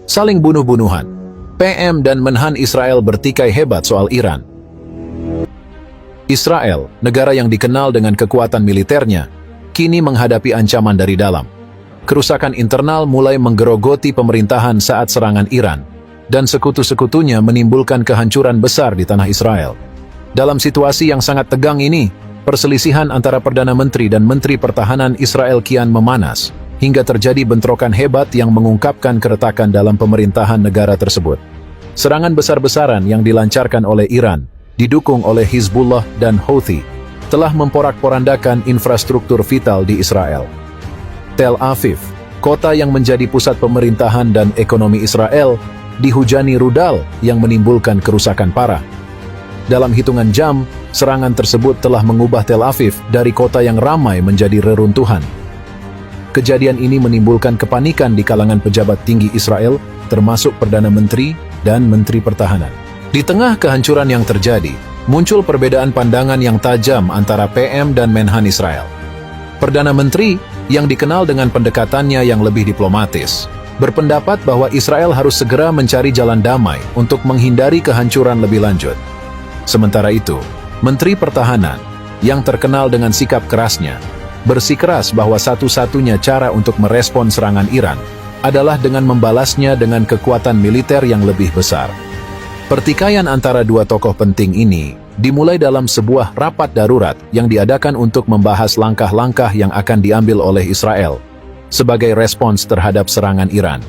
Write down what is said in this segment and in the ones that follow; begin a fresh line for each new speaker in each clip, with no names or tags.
Saling bunuh-bunuhan. PM dan Menhan Israel bertikai hebat soal Iran. Israel, negara yang dikenal dengan kekuatan militernya, kini menghadapi ancaman dari dalam. Kerusakan internal mulai menggerogoti pemerintahan saat serangan Iran, dan sekutu-sekutunya menimbulkan kehancuran besar di tanah Israel. Dalam situasi yang sangat tegang ini, perselisihan antara Perdana Menteri dan Menteri Pertahanan Israel kian memanas, hingga terjadi bentrokan hebat yang mengungkapkan keretakan dalam pemerintahan negara tersebut. Serangan besar-besaran yang dilancarkan oleh Iran, didukung oleh Hizbullah dan Houthi, telah memporak-porandakan infrastruktur vital di Israel. Tel Aviv, kota yang menjadi pusat pemerintahan dan ekonomi Israel, dihujani rudal yang menimbulkan kerusakan parah. Dalam hitungan jam, serangan tersebut telah mengubah Tel Aviv dari kota yang ramai menjadi reruntuhan. Kejadian ini menimbulkan kepanikan di kalangan pejabat tinggi Israel, termasuk Perdana Menteri dan Menteri Pertahanan. Di tengah kehancuran yang terjadi, muncul perbedaan pandangan yang tajam antara PM dan Menhan Israel. Perdana Menteri, yang dikenal dengan pendekatannya yang lebih diplomatis, berpendapat bahwa Israel harus segera mencari jalan damai untuk menghindari kehancuran lebih lanjut. Sementara itu, Menteri Pertahanan, yang terkenal dengan sikap kerasnya, bersikeras bahwa satu-satunya cara untuk merespon serangan Iran adalah dengan membalasnya dengan kekuatan militer yang lebih besar. Pertikaian antara dua tokoh penting ini dimulai dalam sebuah rapat darurat yang diadakan untuk membahas langkah-langkah yang akan diambil oleh Israel sebagai respons terhadap serangan Iran.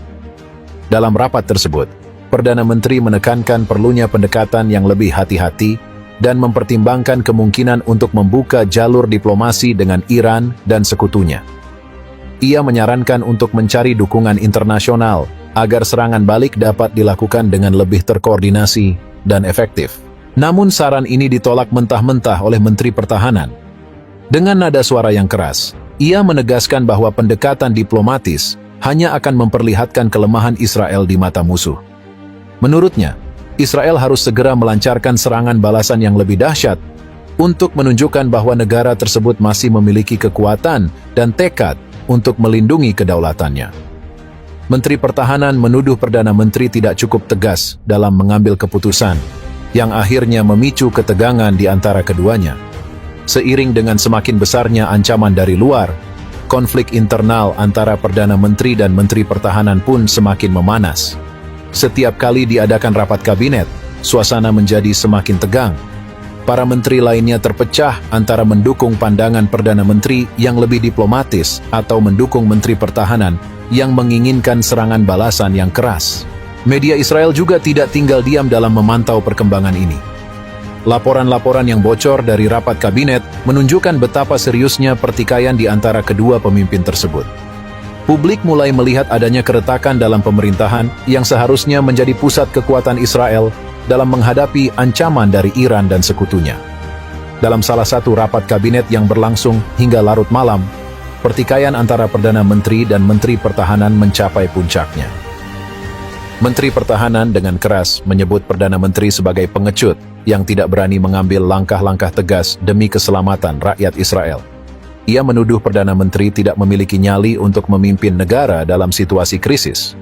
Dalam rapat tersebut, Perdana Menteri menekankan perlunya pendekatan yang lebih hati-hati dan mempertimbangkan kemungkinan untuk membuka jalur diplomasi dengan Iran dan sekutunya. Ia menyarankan untuk mencari dukungan internasional agar serangan balik dapat dilakukan dengan lebih terkoordinasi dan efektif. Namun saran ini ditolak mentah-mentah oleh Menteri Pertahanan. Dengan nada suara yang keras, ia menegaskan bahwa pendekatan diplomatis hanya akan memperlihatkan kelemahan Israel di mata musuh. Menurutnya, Israel harus segera melancarkan serangan balasan yang lebih dahsyat untuk menunjukkan bahwa negara tersebut masih memiliki kekuatan dan tekad untuk melindungi kedaulatannya. Menteri Pertahanan menuduh Perdana Menteri tidak cukup tegas dalam mengambil keputusan, yang akhirnya memicu ketegangan di antara keduanya. Seiring dengan semakin besarnya ancaman dari luar, konflik internal antara Perdana Menteri dan Menteri Pertahanan pun semakin memanas. Setiap kali diadakan rapat kabinet, suasana menjadi semakin tegang. Para menteri lainnya terpecah antara mendukung pandangan Perdana Menteri yang lebih diplomatis atau mendukung Menteri Pertahanan yang menginginkan serangan balasan yang keras. Media Israel juga tidak tinggal diam dalam memantau perkembangan ini. Laporan-laporan yang bocor dari rapat kabinet menunjukkan betapa seriusnya pertikaian di antara kedua pemimpin tersebut. Publik mulai melihat adanya keretakan dalam pemerintahan yang seharusnya menjadi pusat kekuatan Israel dalam menghadapi ancaman dari Iran dan sekutunya. Dalam salah satu rapat kabinet yang berlangsung hingga larut malam, pertikaian antara Perdana Menteri dan Menteri Pertahanan mencapai puncaknya. Menteri Pertahanan dengan keras menyebut Perdana Menteri sebagai pengecut yang tidak berani mengambil langkah-langkah tegas demi keselamatan rakyat Israel. Ia menuduh Perdana Menteri tidak memiliki nyali untuk memimpin negara dalam situasi krisis.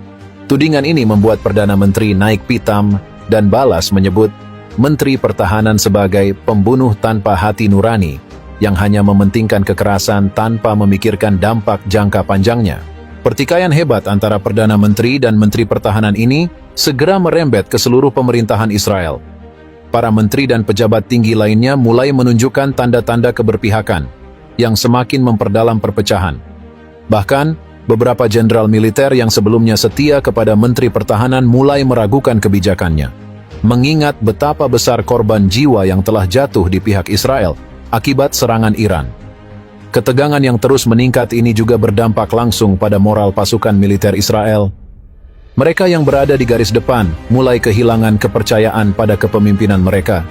Tudingan ini membuat Perdana Menteri naik pitam dan balas menyebut Menteri Pertahanan sebagai pembunuh tanpa hati nurani yang hanya mementingkan kekerasan tanpa memikirkan dampak jangka panjangnya. Pertikaian hebat antara Perdana Menteri dan Menteri Pertahanan ini segera merembet ke seluruh pemerintahan Israel. Para menteri dan pejabat tinggi lainnya mulai menunjukkan tanda-tanda keberpihakan yang semakin memperdalam perpecahan. Bahkan, beberapa jenderal militer yang sebelumnya setia kepada Menteri Pertahanan mulai meragukan kebijakannya, mengingat betapa besar korban jiwa yang telah jatuh di pihak Israel akibat serangan Iran. Ketegangan yang terus meningkat ini juga berdampak langsung pada moral pasukan militer Israel. Mereka yang berada di garis depan mulai kehilangan kepercayaan pada kepemimpinan mereka.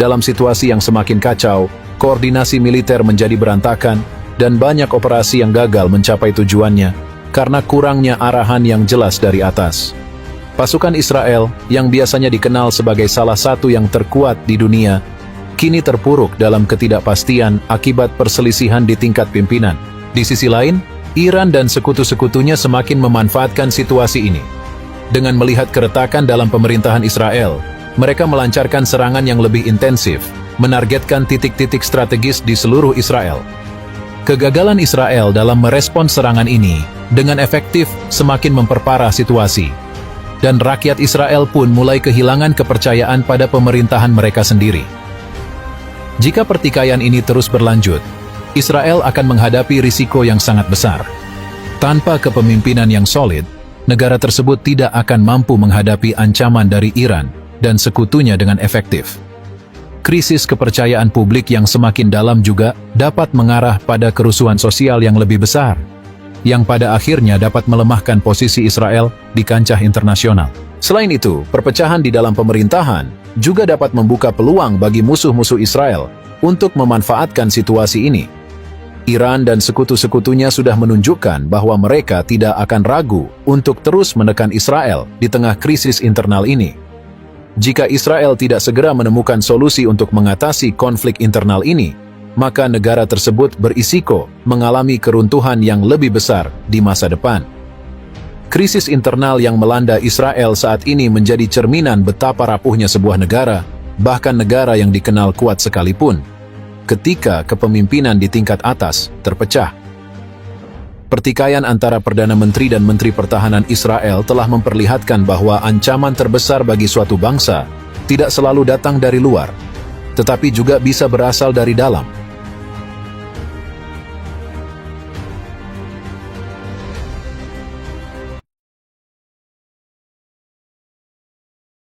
Dalam situasi yang semakin kacau, koordinasi militer menjadi berantakan dan banyak operasi yang gagal mencapai tujuannya karena kurangnya arahan yang jelas dari atas. Pasukan Israel, yang biasanya dikenal sebagai salah satu yang terkuat di dunia, kini terpuruk dalam ketidakpastian akibat perselisihan di tingkat pimpinan. Di sisi lain, Iran dan sekutu-sekutunya semakin memanfaatkan situasi ini. Dengan melihat keretakan dalam pemerintahan Israel, mereka melancarkan serangan yang lebih intensif, menargetkan titik-titik strategis di seluruh Israel. Kegagalan Israel dalam merespons serangan ini dengan efektif semakin memperparah situasi, dan rakyat Israel pun mulai kehilangan kepercayaan pada pemerintahan mereka sendiri. Jika pertikaian ini terus berlanjut, Israel akan menghadapi risiko yang sangat besar. Tanpa kepemimpinan yang solid, negara tersebut tidak akan mampu menghadapi ancaman dari Iran dan sekutunya dengan efektif. Krisis kepercayaan publik yang semakin dalam juga dapat mengarah pada kerusuhan sosial yang lebih besar, yang pada akhirnya dapat melemahkan posisi Israel di kancah internasional. Selain itu, perpecahan di dalam pemerintahan juga dapat membuka peluang bagi musuh-musuh Israel untuk memanfaatkan situasi ini. Iran dan sekutu-sekutunya sudah menunjukkan bahwa mereka tidak akan ragu untuk terus menekan Israel di tengah krisis internal ini. Jika Israel tidak segera menemukan solusi untuk mengatasi konflik internal ini, maka negara tersebut berisiko mengalami keruntuhan yang lebih besar di masa depan. Krisis internal yang melanda Israel saat ini menjadi cerminan betapa rapuhnya sebuah negara, bahkan negara yang dikenal kuat sekalipun, ketika kepemimpinan di tingkat atas terpecah. Pertikaian antara Perdana Menteri dan Menteri Pertahanan Israel telah memperlihatkan bahwa ancaman terbesar bagi suatu bangsa tidak selalu datang dari luar, tetapi juga bisa berasal dari dalam.